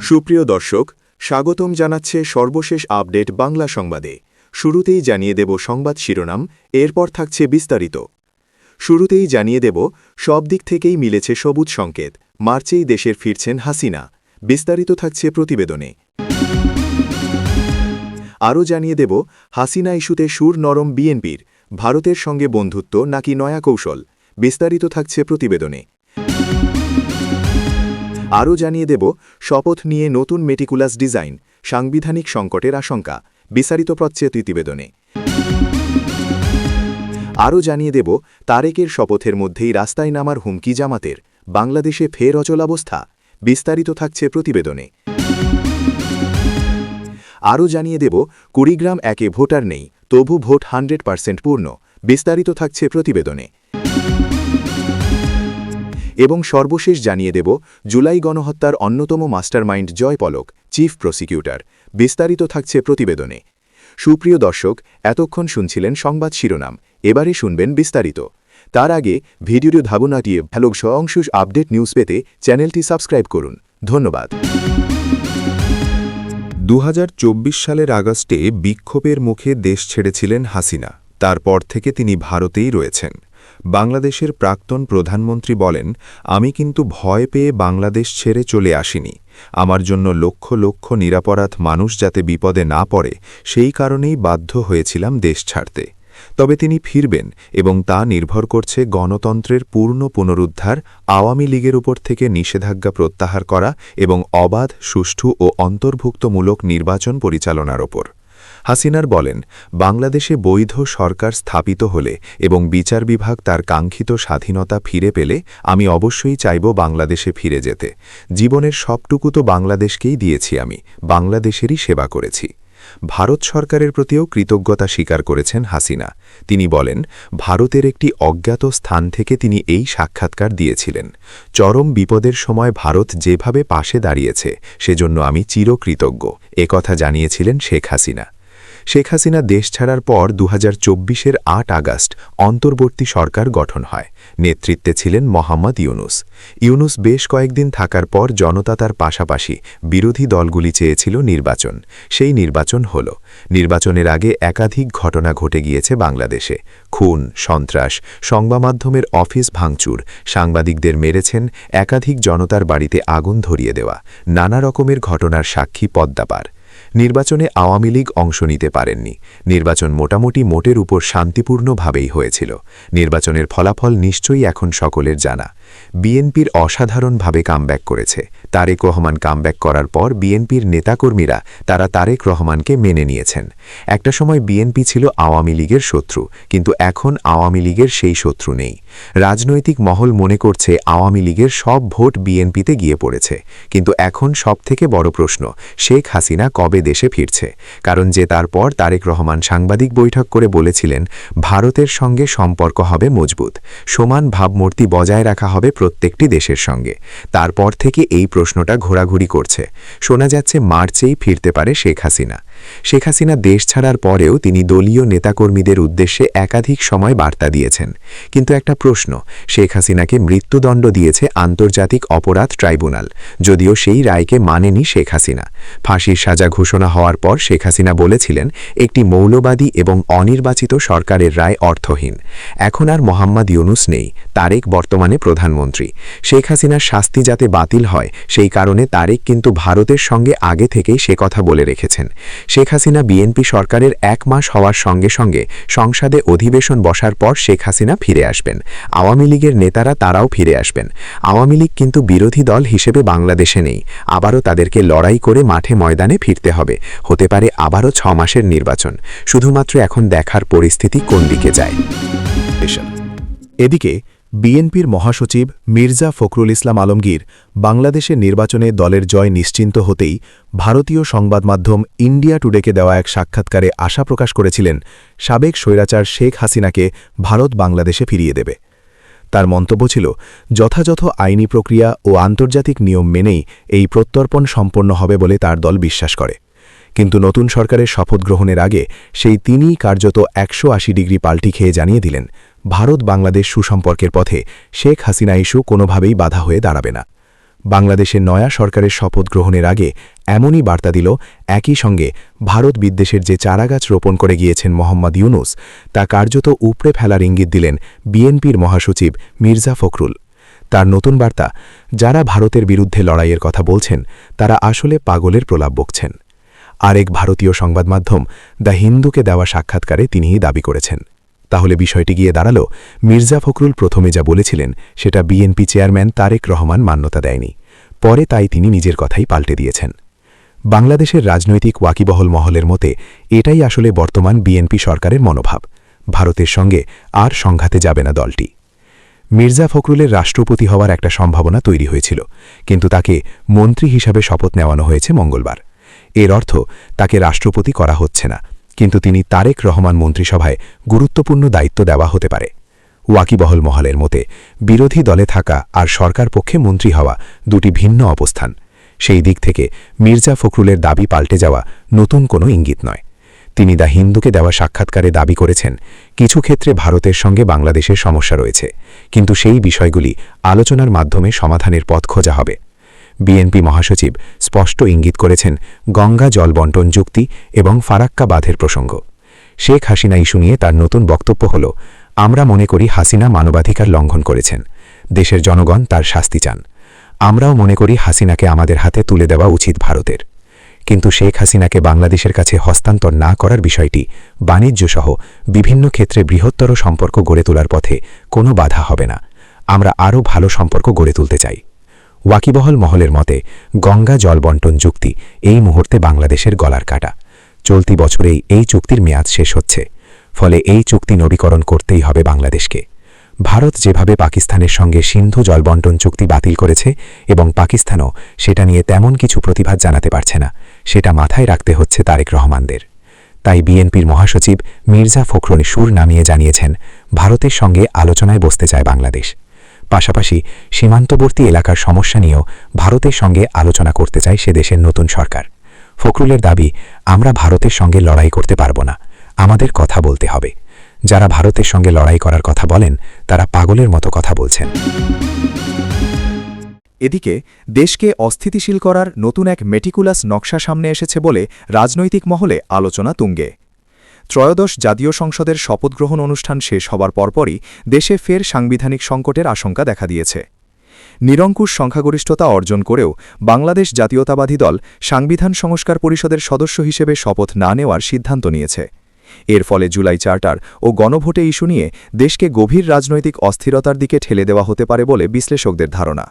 সুপ্রিয় দর্শক, স্বাগতম জানাচ্ছে সর্বশেষ আপডেট বাংলা সংবাদে। শুরুতেই জানিয়ে দেব সংবাদ শিরোনাম, এরপর থাকছে বিস্তারিত। শুরুতেই জানিয়ে দেব সব দিক থেকেই মিলেছে সবুজ সংকেত, মার্চেই দেশের ফিরছেন হাসিনা। বিস্তারিত থাকছে প্রতিবেদনে। আরও জানিয়ে দেব হাসিনা ইস্যুতে সুর নরম বিএনপির, ভারতের সঙ্গে বন্ধুত্ব নাকি নয়া কৌশল। বিস্তারিত থাকছে প্রতিবেদনে। আরও জানিয়ে দেব শপথ নিয়ে নতুন মেটিকুলাস ডিজাইন, সাংবিধানিক সংকটের আশঙ্কা। বিস্তারিত পাচ্ছে প্রতিবেদনে। আরও জানিয়ে দেব তারেকের শপথের মধ্যেই রাস্তায় নামার হুমকি জামাতের, বাংলাদেশে ফের অচলাবস্থা। বিস্তারিত থাকছে প্রতিবেদনে। আরও জানিয়ে দেব কুড়িগ্রাম 1-এ ভোটার নেই, তবু ভোট 100% পূর্ণ। বিস্তারিত থাকছে প্রতিবেদনে। এবং সর্বশেষ জানিয়ে দেব জুলাই গণহত্যার অন্যতম মাস্টারমাইন্ড জয় পলক, চিফ প্রসিকিউটর। বিস্তারিত থাকছে প্রতিবেদনে। সুপ্রিয় দর্শক, এতক্ষণ শুনছিলেন সংবাদ শিরোনাম, এবারে শুনবেন বিস্তারিত। তার আগে ভিডিওটি ধাবনাটিয়ে ভালো সহংশুষ আপডেট নিউজ পেতে চ্যানেলটি সাবস্ক্রাইব করুন। ধন্যবাদ। 2024 সালের আগস্টে বিক্ষোভের মুখে দেশ ছেড়েছিলেন হাসিনা। তারপর থেকে তিনি ভারতেই রয়েছেন। বাংলাদেশের প্রাক্তন প্রধানমন্ত্রী বলেন, আমি কিন্তু ভয় পেয়ে বাংলাদেশ ছেড়ে চলে আসিনি। আমার জন্য লক্ষ লক্ষ নিরপরাধ মানুষ যাতে বিপদে না পড়ে, সেই কারণেই বাধ্য হয়েছিলাম দেশ ছাড়তে। তবে তিনি ফিরবেন এবং তা নির্ভর করছে গণতন্ত্রের পূর্ণ পুনরুদ্ধার, আওয়ামী লীগের উপর থেকে নিষেধাজ্ঞা প্রত্যাহার করা এবং অবাধ, সুষ্ঠু ও অন্তর্ভুক্তমূলক নির্বাচন পরিচালনার ওপর। হাসিনার বলেন, বাংলাদেশে বৈধ সরকার স্থাপিত হলে এবং বিচার বিভাগ তার কাঙ্ক্ষিত স্বাধীনতা ফিরে পেলে আমি অবশ্যই চাইব বাংলাদেশে ফিরে যেতে। জীবনের সবটুকু তো বাংলাদেশকেই দিয়েছি, আমি বাংলাদেশেরই সেবা করেছি। ভারত সরকারের প্রতিও কৃতজ্ঞতা স্বীকার করেছেন হাসিনা। তিনি বলেন, ভারতের একটি অজ্ঞাত স্থান থেকে তিনি এই সাক্ষাৎকার দিয়েছিলেন। চরম বিপদের সময় ভারত যেভাবে পাশে দাঁড়িয়েছে, সেজন্য আমি চিরকৃতজ্ঞ, একথা জানিয়েছিলেন শেখ হাসিনা। শেখ হাসিনা দেশ ছাড়ার পর 2024-এর 8 আগস্ট অন্তর্বর্তী সরকার গঠন হয়। নেতৃত্বে ছিলেন মোহাম্মদ ইউনুস। ইউনুস বেশ কয়েকদিন থাকার পর জনতা তার পাশাপাশি বিরোধী দলগুলি চেয়েছিল নির্বাচন। সেই নির্বাচন হল। নির্বাচনের আগে একাধিক ঘটনা ঘটে গিয়েছে বাংলাদেশে। খুন, সন্ত্রাস, সংবাদমাধ্যমের অফিস ভাঙচুর, সাংবাদিকদের মেরেছেন, একাধিক জনতার বাড়িতে আগুন ধরিয়ে দেওয়া, নানা রকমের ঘটনার সাক্ষী পদ্মাপার। নির্বাচনে আওয়ামী লীগ অংশ নিতে পারেননি। নির্বাচন মোটামুটি মোটের উপর শান্তিপূর্ণভাবেই হয়েছিল। নির্বাচনের ফলাফল নিশ্চয়ই এখন সকলের জানা। বিএনপির অসাধারণভাবে কামব্যাক করেছে। তারেক রহমান কামব্যাক করার পর বিএনপির নেতাকর্মীরা তারা তারেক রহমানকে মেনে নিয়েছেন। একটা সময় বিএনপি ছিল আওয়ামী লীগের শত্রু, কিন্তু এখন আওয়ামী লীগের সেই শত্রু নেই। রাজনৈতিক মহল মনে করছে আওয়ামী লীগের সব ভোট বিএনপিতে গিয়ে পড়েছে। কিন্তু এখন সবথেকে বড় প্রশ্ন, শেখ হাসিনা কবে দেশে ফিরছে? কারণ যে তারপর তারেক রহমান সাংবাদিক বৈঠক করে বলেছিলেন, ভারতের সঙ্গে সম্পর্ক হবে মজবুত, সমান ভাবমূর্তি বজায় রাখা হবে প্রত্যেকটি দেশের সঙ্গে। তারপর থেকে এই প্রশ্নটা ঘোরাঘুরি করছে। শোনা যাচ্ছে মার্চেই ফিরতে পারে শেখ হাসিনা। শেখ হাসিনা দেশ ছাড়ার পরেও তিনি দলীয় নেতাকর্মীদের উদ্দেশ্যে একাধিক সময় বার্তা দিয়েছেন। কিন্তু একটা প্রশ্ন, শেখ হাসিনাকে মৃত্যুদণ্ড দিয়েছে আন্তর্জাতিক অপরাধ ট্রাইব্যুনাল, যদিও সেই রায়কে মানেনি শেখ হাসিনা। ফাঁসির সাজা ঘোষণা হওয়ার পর শেখ হাসিনা বলেছিলেন, একটি মৌলবাদী এবং অনির্বাচিত সরকারের রায় অর্থহীন। এখন আর মোহাম্মদ ইউনুস নেই, তারেক বর্তমানে প্রধানমন্ত্রী। শেখ হাসিনার শাস্তি যাতে বাতিল হয়, সেই কারণে তারেক কিন্তু ভারতের সঙ্গে আগে থেকেই সে কথা বলে রেখেছেন। শেখ হাসিনা বিএনপি সরকারের 1 মাস হওয়ার সঙ্গে সঙ্গে সংসদে অধিবেশন বসার পর শেখ হাসিনা ফিরে আসবেন। আওয়ামী লীগের নেতারা তারাও ফিরে আসবেন। আওয়ামী লীগ কিন্তু বিরোধী দল হিসেবে বাংলাদেশে নেই। আবারও তাদেরকে লড়াই করে মাঠে ময়দানে ফিরতে হবে। হতে পারে আবারও 6 মাসের নির্বাচন। শুধুমাত্র এখন দেখার পরিস্থিতি কোন দিকে যায়। এদিকে বিএনপির মহাসচিব মির্জা ফখরুল ইসলাম আলমগীর বাংলাদেশের নির্বাচনে দলের জয় নিশ্চিন্ত হতেই ভারতীয় সংবাদ মাধ্যম ইন্ডিয়া টুডেকে দেওয়া এক সাক্ষাৎকারে আশা প্রকাশ করেছিলেন, সাবেক স্বৈরাচার শেখ হাসিনাকে ভারত বাংলাদেশে ফিরিয়ে দেবে। তার মন্তব্য ছিল, যথাযথ আইনি প্রক্রিয়া ও আন্তর্জাতিক নিয়ম মেনেই এই প্রত্যর্পণ সম্পন্ন হবে বলে তার দল বিশ্বাস করে। কিন্তু নতুন সরকারের শপথ গ্রহণের আগে সেই তিনিই কার্যত 180 ডিগ্রি পাল্টি খেয়ে জানিয়ে দিলেন, ভারত বাংলাদেশ সুসম্পর্কের পথে শেখ হাসিনা ইস্যু কোনোভাবেই বাধা হয়ে দাঁড়াবে না। বাংলাদেশের নয়া সরকারের শপথ গ্রহণের আগে এমনই বার্তা দিল, একই সঙ্গে ভারত বিদ্বেষের যে চারাগাছ রোপণ করে গিয়েছেন মোহাম্মদ ইউনুস, তা কার্যত উপড়ে ফেলার ইঙ্গিত দিলেন বিএনপির মহাসচিব মির্জা ফখরুল। তার নতুন বার্তা, যারা ভারতের বিরুদ্ধে লড়াইয়ের কথা বলছেন তারা আসলে পাগলের প্রলাপ বকছেন। আরেক ভারতীয় সংবাদ মাধ্যম দ্য হিন্দুকে দেওয়া সাক্ষাৎকারে তিনিই দাবি করেছেন। তাহলে বিষয়টি গিয়ে দাঁড়াল, মির্জা ফখরুল প্রথমে যা বলেছিলেন সেটা বিএনপি চেয়ারম্যান তারেক রহমান মান্যতা দেয়নি, পরে তাই তিনি নিজের কথাই পাল্টে দিয়েছেন। বাংলাদেশের রাজনৈতিক ওয়াকিবহল মহলের মতে এটাই আসলে বর্তমান বিএনপি সরকারের মনোভাব, ভারতের সঙ্গে আর সংঘাতে যাবে না দলটি। মির্জা ফখরুলের রাষ্ট্রপতি হওয়ার একটা সম্ভাবনা তৈরি হয়েছিল, কিন্তু তাকে মন্ত্রী হিসাবে শপথ নেওয়ানো হয়েছে মঙ্গলবার। এর অর্থ তাকে রাষ্ট্রপতি করা হচ্ছে না, কিন্তু তিনি তারেক রহমান মন্ত্রিসভায় গুরুত্বপূর্ণ দায়িত্ব দেওয়া হতে পারে। ওয়াকিবহল মহলের মতে বিরোধী দলে থাকা আর সরকার পক্ষে মন্ত্রী হওয়া দুটি ভিন্ন অবস্থান। সেই দিক থেকে মির্জা ফখরুলের দাবি পাল্টে যাওয়া নতুন কোনো ইঙ্গিত নয়। তিনি দ্য হিন্দুকে দেওয়া সাক্ষাৎকারে দাবি করেছেন, কিছু ক্ষেত্রে ভারতের সঙ্গে বাংলাদেশের সমস্যা রয়েছে, কিন্তু সেই বিষয়গুলি আলোচনার মাধ্যমে সমাধানের পথ খোঁজা হবে। বিএনপি মহাসচিব স্পষ্ট ইঙ্গিত করেছেন গঙ্গা জল বন্টন চুক্তি এবং ফারাক্কা বাঁধের প্রসঙ্গ। শেখ হাসিনা ইস্যু নিয়ে তার নতুন বক্তব্য হল, আমরা মনে করি হাসিনা মানবাধিকার লঙ্ঘন করেছেন, দেশের জনগণ তার শাস্তি চান। আমরাও মনে করি হাসিনাকে আমাদের হাতে তুলে দেওয়া উচিত ভারতের, কিন্তু শেখ হাসিনাকে বাংলাদেশের কাছে হস্তান্তর না করার বিষয়টি বাণিজ্যসহ বিভিন্ন ক্ষেত্রে বৃহত্তর সম্পর্ক গড়ে তোলার পথে কোনো বাধা হবে না। আমরা আরও ভালো সম্পর্ক গড়ে তুলতে চাই। ওয়াকিবহল মহলের মতে গঙ্গা জল বন্টন চুক্তি এই মুহূর্তে বাংলাদেশের গলার কাটা। চলতি বছরেই এই চুক্তির মেয়াদ শেষ হচ্ছে, ফলে এই চুক্তি নবীকরণ করতেই হবে বাংলাদেশকে। ভারত যেভাবে পাকিস্তানের সঙ্গে সিন্ধু জল বন্টন চুক্তি বাতিল করেছে এবং পাকিস্তানও সেটা নিয়ে তেমন কিছু প্রতিবাদ জানাতে পারছে না, সেটা মাথায় রাখতে হচ্ছে তারেক রহমানদের। তাই বিএনপির মহাসচিব মির্জা ফখরুল সুর নামিয়ে জানিয়েছেন, ভারতের সঙ্গে আলোচনায় বসতে চায় বাংলাদেশ। পাশাপাশি সীমান্তবর্তী এলাকার সমস্যা নিয়েও ভারতের সঙ্গে আলোচনা করতে চায় সে দেশের নতুন সরকার। ফখরুলের দাবি, আমরা ভারতের সঙ্গে লড়াই করতে পারব না, আমাদের কথা বলতে হবে। যারা ভারতের সঙ্গে লড়াই করার কথা বলেন তারা পাগলের মতো কথা বলছেন। এদিকে দেশকে অস্থিতিশীল করার নতুন এক মেটিকুলাস নকশা সামনে এসেছে বলে রাজনৈতিক মহলে আলোচনা তুঙ্গে। ত্রয়োদশ জাতীয় সংসদের শপথগ্রহণ অনুষ্ঠান শেষ হবার পরপরই দেশে ফের সাংবিধানিক সংকটের আশঙ্কা দেখা দিয়েছে। নিরঙ্কুশ সংখ্যাগরিষ্ঠতা অর্জন করেও বাংলাদেশ জাতীয়তাবাদী দল সাংবিধান সংস্কার পরিষদের সদস্য হিসেবে শপথ না নেওয়ার সিদ্ধান্ত নিয়েছে। এর ফলে জুলাই চার্টার ও গণভোটে ইস্যু নিয়ে দেশকে গভীর রাজনৈতিক অস্থিরতার দিকে ঠেলে দেওয়া হতে পারে বলে বিশ্লেষকদের ধারণা।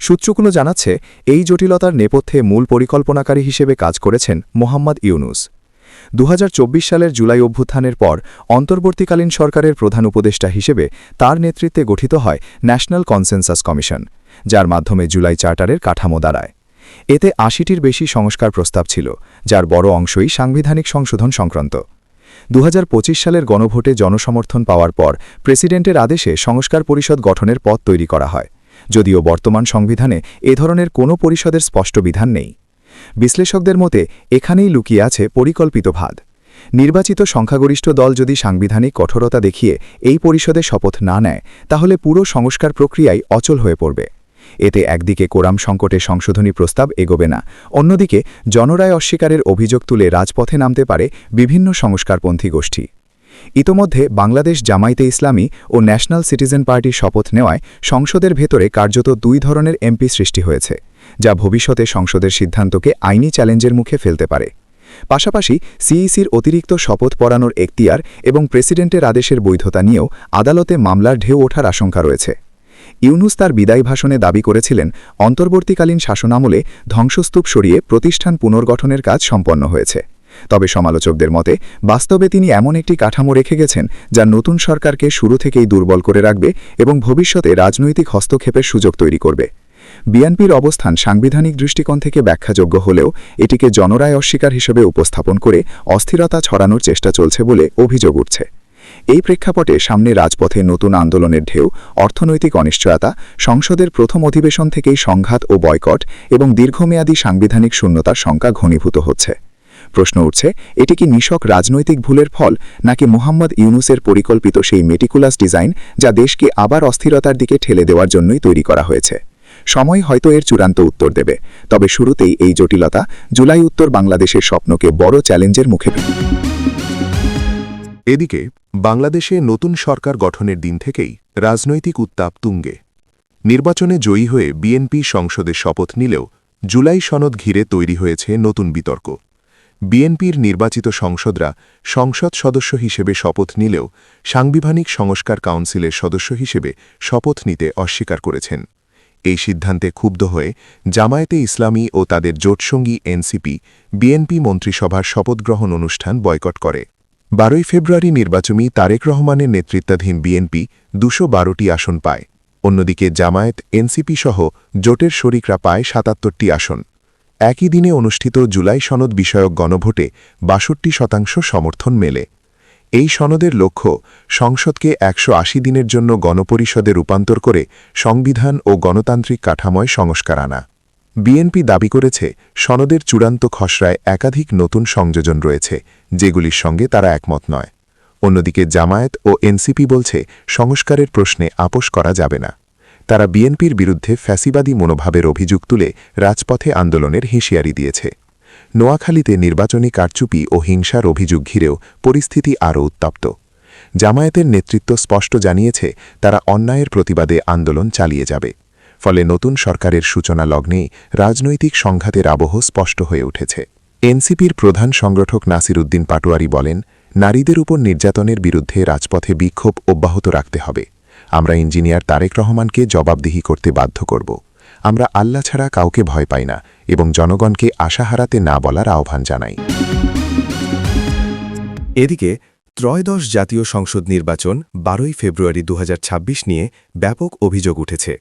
সূত্রগুলো জানাচ্ছে, এই জটিলতার নেপথ্যে মূল পরিকল্পনাকারী হিসেবে কাজ করেছেন মোহাম্মদ ইউনুস। 2024 সালের জুলাই অভ্যুত্থানের পর অন্তর্বর্তীকালীন সরকারের প্রধান উপদেষ্টা হিসেবে তার নেতৃত্বে গঠিত হয় ন্যাশনাল কনসেনসাস কমিশন, যার মাধ্যমে জুলাই চার্টারের কাঠামো দাঁড়ায়। এতে ৮০টির বেশি সংস্কার প্রস্তাব ছিল, যার বড় অংশই সাংবিধানিক সংশোধন সংক্রান্ত। 2025 সালের গণভোটে জনসমর্থন পাওয়ার পর প্রেসিডেন্টের আদেশে সংস্কার পরিষদ গঠনের পথ তৈরি করা হয়, যদিও বর্তমান সংবিধানে এ ধরনের কোনো পরিষদের স্পষ্ট বিধান নেই। বিশ্লেষকদের মতে এখানেই লুকিয়ে আছে পরিকল্পিত ভাদ। নির্বাচিত সংখ্যাগরিষ্ঠ দল যদি সাংবিধানিক কঠোরতা দেখিয়ে এই পরিষদে শপথ না নেয়, তাহলে পুরো সংস্কার প্রক্রিয়াই অচল হয়ে পড়বে। এতে একদিকে কোরাম সংকটে সংশোধনী প্রস্তাব এগোবে না, অন্যদিকে জনরায় অস্বীকারের অভিযোগ তুলে রাজপথে নামতে পারে বিভিন্ন সংস্কারপন্থী গোষ্ঠী। ইতোমধ্যে বাংলাদেশ জামায়াতে ইসলামী ও ন্যাশনাল সিটিজেন পার্টির শপথ নেওয়ায় সংসদের ভেতরে কার্যত দুই ধরনের এমপি সৃষ্টি হয়েছে, যা ভবিষ্যতে সংসদের সিদ্ধান্তকে আইনি চ্যালেঞ্জের মুখে ফেলতে পারে। পাশাপাশি সিইসির অতিরিক্ত শপথ পড়ানোর এখতিয়ার এবং প্রেসিডেন্টের আদেশের বৈধতা নিয়েও আদালতে মামলার ঢেউ ওঠার আশঙ্কা রয়েছে। ইউনুস তার বিদায়ী ভাষণে দাবি করেছিলেন, অন্তর্বর্তীকালীন শাসনামলে ধ্বংসস্তূপ সরিয়ে প্রতিষ্ঠান পুনর্গঠনের কাজ সম্পন্ন হয়েছে। তবে সমালোচকদের মতে বাস্তবে তিনি এমন একটি কাঠামো রেখে গেছেন যা নতুন সরকারকে শুরু থেকেই দুর্বল করে রাখবে এবং ভবিষ্যতে রাজনৈতিক হস্তক্ষেপের সুযোগ তৈরি করবে। বিএনপির অবস্থান সাংবিধানিক দৃষ্টিকোণ থেকে ব্যাখ্যাযোগ্য হলেও এটিকে জনরায় অস্বীকার হিসেবে উপস্থাপন করে অস্থিরতা ছড়ানোর চেষ্টা চলছে বলে অভিযোগ উঠছে। এই প্রেক্ষাপটে সামনে রাজপথে নতুন আন্দোলনের ঢেউ, অর্থনৈতিক অনিশ্চয়তা, সংসদের প্রথম অধিবেশন থেকেই সংঘাত ও বয়কট এবং দীর্ঘমেয়াদী সাংবিধানিক শূন্যতার শঙ্কা ঘনীভূত হচ্ছে। প্রশ্ন উঠছে, এটি কি নিছক রাজনৈতিক ভুলের ফল, নাকি মোহাম্মদ ইউনুসের পরিকল্পিত সেই মেটিকুলাস ডিজাইন যা দেশকে আবার অস্থিরতার দিকে ঠেলে দেওয়ার জন্যই তৈরি করা হয়েছে? সময় হয়তো এর চূড়ান্ত উত্তর দেবে, তবে শুরুতেই এই জটিলতা জুলাই উত্তর বাংলাদেশের স্বপ্নকে বড় চ্যালেঞ্জের মুখে ফেলে। এদিকে বাংলাদেশে নতুন সরকার গঠনের দিন থেকেই রাজনৈতিক উত্তাপ তুঙ্গে। নির্বাচনে জয়ী হয়ে বিএনপি সংসদে শপথ নিলেও জুলাই সনদ ঘিরে তৈরি হয়েছে নতুন বিতর্ক। বিএনপির নির্বাচিত সংসদরা সংসদ সদস্য হিসেবে শপথ নিলেও সাংবিধানিক সংস্কার কাউন্সিলের সদস্য হিসেবে শপথ নিতে অস্বীকার করেছেন। এই সিদ্ধান্তে ক্ষুব্ধ হয়ে জামায়াতে ইসলামী ও তাদের জোটসঙ্গী এনসিপি বিএনপি মন্ত্রিসভার শপথগ্রহণ অনুষ্ঠান বয়কট করে। 12 ফেব্রুয়ারি নির্বাচনী তারেক রহমানের নেতৃত্বাধীন বিএনপি 212টি আসন পায়। অন্যদিকে জামায়াত, এনসিপি সহ জোটের শরিকরা পায় 77টি আসন। একই দিনে অনুষ্ঠিত জুলাই সনদ বিষয়ক গণভোটে 62% সমর্থন মেলে। এই সনদের লক্ষ্য সংসদকে 180 দিনের জন্য গণপরিষদে রূপান্তর করে সংবিধান ও গণতান্ত্রিক কাঠামোয় সংস্কার আনা। বিএনপি দাবি করেছে সনদের চূড়ান্ত খসড়ায় একাধিক নতুন সংযোজন রয়েছে, যেগুলির সঙ্গে তারা একমত নয়। অন্যদিকে জামায়াত ও এনসিপি বলছে সংস্কারের প্রশ্নে আপোস করা যাবে না। তারা বিএনপির বিরুদ্ধে ফ্যাসিবাদী মনোভাবের অভিযোগ তুলে রাজপথে আন্দোলনের হুঁশিয়ারি দিয়েছে। নোয়াখালীতে নির্বাচনী কারচুপি ও হিংসার অভিযোগ ঘিরেও পরিস্থিতি আরও উত্তপ্ত। জামায়াতের নেতৃত্ব স্পষ্ট জানিয়েছে তারা অন্যায়ের প্রতিবাদে আন্দোলন চালিয়ে যাবে। ফলে নতুন সরকারের সূচনা লগ্নেই রাজনৈতিক সংঘাতের আবহ স্পষ্ট হয়ে উঠেছে। এনসিপির প্রধান সংগঠক নাসির উদ্দিন পাটোয়ারি বলেন, নারীদের উপর নির্যাতনের বিরুদ্ধে রাজপথে বিক্ষোভ অব্যাহত রাখতে হবে। আমরা ইঞ্জিনিয়ার তারেক রহমানকে জবাবদিহি করতে বাধ্য করব। আমরা আল্লাহ ছাড়া কাউকে ভয় পাই না এবং জনগণকে আশা হারাতে না বলার আহ্বান জানাই। এদিকে ত্রয়োদশ জাতীয় সংসদ নির্বাচন 12 ফেব্রুয়ারি 2026 নিয়ে ব্যাপক অভিযোগ উঠেছে।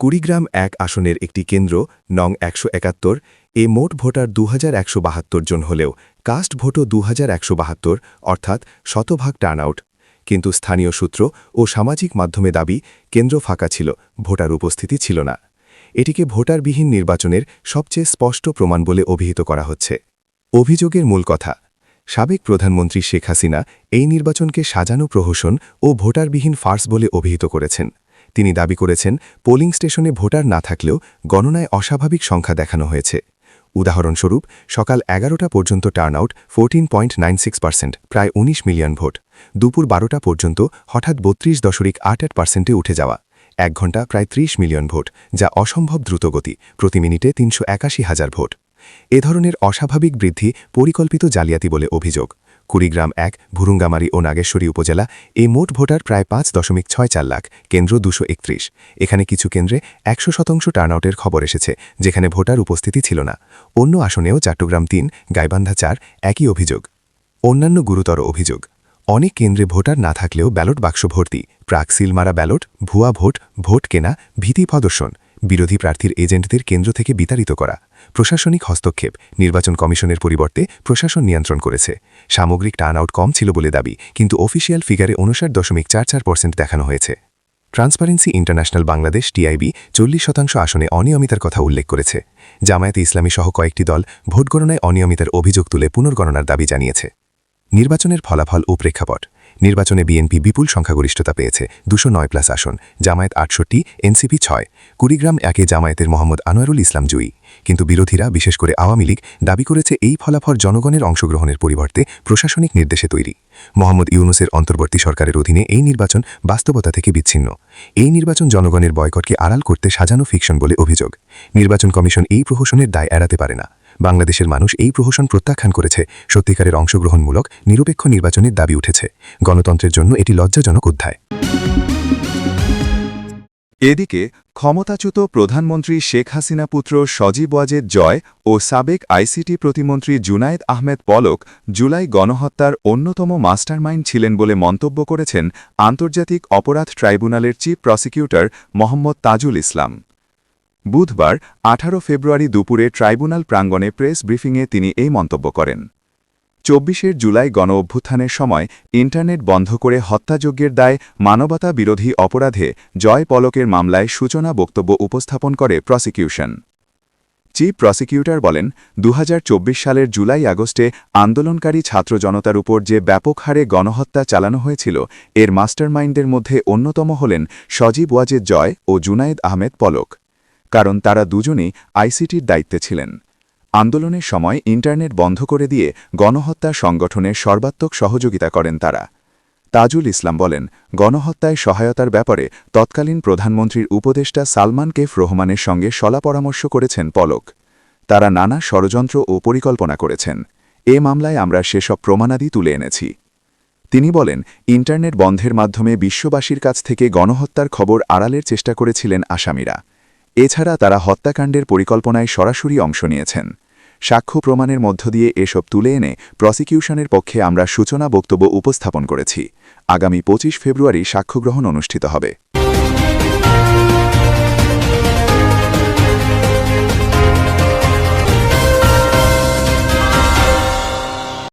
কুড়িগ্রাম 1 আসনের একটি কেন্দ্র নং 171 এ মোট ভোটার 2172 জন হলেও কাস্ট ভোটও 2172, অর্থাৎ শতভাগ টার্নআউট। কিন্তু স্থানীয় সূত্র ও সামাজিক মাধ্যমে দাবি কেন্দ্র ফাঁকা ছিল, ভোটার উপস্থিতি ছিল না। এটিকে ভোটারবিহীন নির্বাচনের সবচেয়ে স্পষ্ট প্রমাণ বলে অভিহিত করা হচ্ছে। অভিযোগের মূল কথা, সাবেক প্রধানমন্ত্রী শেখ হাসিনা এই নির্বাচনকে সাজানো প্রহসন ও ভোটারবিহীন ফার্স বলে অভিহিত করেছেন। তিনি দাবি করেছেন পোলিং স্টেশনে ভোটার না থাকলেও গণনায় অস্বাভাবিক সংখ্যা দেখানো হয়েছে। উদাহরণস্বরূপ সকাল 11টা পর্যন্ত টার্নআউট 14.96%, প্রায় 19 মিলিয়ন ভোট। দুপুর 12টা পর্যন্ত হঠাৎ 32.88%-এ উঠে যাওয়া, 1 ঘণ্টা প্রায় 30 মিলিয়ন ভোট, যা অসম্ভব দ্রুতগতি, প্রতি মিনিটে 381,000 ভোট। এ ধরনের অস্বাভাবিক বৃদ্ধি পরিকল্পিত জালিয়াতি বলে অভিযোগ। কুড়িগ্রাম 1, ভুরুঙ্গামারী ও নাগেশ্বরী উপজেলা এ মোট ভোটার প্রায় 5.64 লাখ, কেন্দ্র 231। এখানে কিছু কেন্দ্রে 100% টার্নআউটের খবর এসেছে, যেখানে ভোটার উপস্থিতি ছিল না। অন্য আসনেও চট্টগ্রাম 3, গাইবান্ধা 4 একই অভিযোগ। অন্যান্য গুরুতর অভিযোগ, অনেক কেন্দ্রে ভোটার না থাকলেও ব্যালট বাক্স ভর্তি, প্রাক সিল মারা ব্যালট, ভুয়া ভোট, ভোট কেনা, ভীতি প্রদর্শন, বিরোধী প্রার্থীর এজেন্টদের কেন্দ্র থেকে বিতাড়িত করা, প্রশাসনিক হস্তক্ষেপ, নির্বাচন কমিশনের পরিবর্তে প্রশাসন নিয়ন্ত্রণ করেছে। সামগ্রিক টার্নআউট কম ছিল বলে দাবি, কিন্তু অফিসিয়াল ফিগারে 59.44% দেখানো হয়েছে। ট্রান্সপারেন্সি ইন্টারন্যাশনাল বাংলাদেশ টিআইবি 40% আসনে অনিয়মিতার কথা উল্লেখ করেছে। জামায়াতে ইসলামী সহ কয়েকটি দল ভোট গণনায় অনিয়মিতার অভিযোগ তুলে পুনর্গণনার দাবি জানিয়েছে। নির্বাচনের ফলাফল ও প্রেক্ষাপট, নির্বাচনে বিএনপি বিপুল সংখ্যাগরিষ্ঠতা পেয়েছে, 209+ আসন, জামায়াত 68, এনসিপি 6। কুড়িগ্রাম 1-এ জামায়াতের মোহাম্মদ আনোয়ারুল ইসলাম জয়ী, কিন্তু বিরোধীরা, বিশেষ করে আওয়ামী লীগ, দাবি করেছে এই ফলাফল জনগণের অংশগ্রহণের পরিবর্তে প্রশাসনিক নির্দেশে তৈরি। মোহাম্মদ ইউনুসের অন্তর্বর্তী সরকারের অধীনে এই নির্বাচন বাস্তবতা থেকে বিচ্ছিন্ন। এই নির্বাচন জনগণের বয়কটকে আড়াল করতে সাজানো ফিকশন বলে অভিযোগ। নির্বাচন কমিশন এই প্রহসনের দায় এড়াতে পারে না। বাংলাদেশের মানুষ এই প্রহসন প্রত্যাখ্যান করেছে। সত্যিকারের অংশগ্রহণমূলক নিরপেক্ষ নির্বাচনের দাবি উঠেছে। গণতন্ত্রের জন্য এটি লজ্জাজনক অধ্যায়। এদিকে ক্ষমতাচ্যুত প্রধানমন্ত্রী শেখ হাসিনা পুত্র সজীব ওয়াজেদ জয় ও সাবেক আইসিটি প্রতিমন্ত্রী জুনায়েদ আহমেদ পলক জুলাই গণহত্যার অন্যতম মাস্টারমাইন্ড ছিলেন বলে মন্তব্য করেছেন আন্তর্জাতিক অপরাধ ট্রাইব্যুনালের চিফ প্রসিকিউটর মোহাম্মদ তাজুল ইসলাম। বুধবার 18 ফেব্রুয়ারি দুপুরে ট্রাইব্যুনাল প্রাঙ্গণে প্রেস ব্রিফিংয়ে তিনি এই মন্তব্য করেন। 24 জুলাই গণঅভ্যুত্থানের সময় ইন্টারনেট বন্ধ করে হত্যাযজ্ঞের দায়ে মানবতা বিরোধী অপরাধে জয় পলকের মামলায় সূচনা বক্তব্য উপস্থাপন করে প্রসিকিউশন। চিফ প্রসিকিউটর বলেন, 2024 সালের জুলাই-আগস্টে আন্দোলনকারী ছাত্র জনতার উপর যে ব্যাপক হারে গণহত্যা চালানো হয়েছিল, এর মাস্টারমাইন্ডের মধ্যে অন্যতম হলেন সজীব ওয়াজেদ জয় ও জুনায়েদ আহমেদ পলক। কারণ তারা দুজনেই আইসিটির দায়িত্বে ছিলেন। আন্দোলনের সময় ইন্টারনেট বন্ধ করে দিয়ে গণহত্যা সংগঠনের সর্বাত্মক সহযোগিতা করেন তারা। তাজুল ইসলাম বলেন, গণহত্যায় সহায়তার ব্যাপারে তৎকালীন প্রধানমন্ত্রীর উপদেষ্টা সালমান কেফ রহমানের সঙ্গে শলা-পরামর্শ করেছেন পলক। তারা নানা ষড়যন্ত্র ও পরিকল্পনা করেছেন। এ মামলায় আমরা সেসব প্রমাণাদি তুলে এনেছি। তিনি বলেন, ইন্টারনেট বন্ধের মাধ্যমে বিশ্ববাসীর কাছ থেকে গণহত্যার খবর আড়ালের চেষ্টা করেছিলেন আসামিরা। এছাড়া তারা হত্যাকাণ্ডের পরিকল্পনায় সরাসরি অংশ নিয়েছেন। সাক্ষ্য প্রমাণের মধ্য দিয়ে এসব তুলে এনে প্রসিকিউশনের পক্ষে আমরা সূচনা বক্তব্য উপস্থাপন করেছি। আগামী 25 ফেব্রুয়ারি সাক্ষ্যগ্রহণ অনুষ্ঠিত হবে।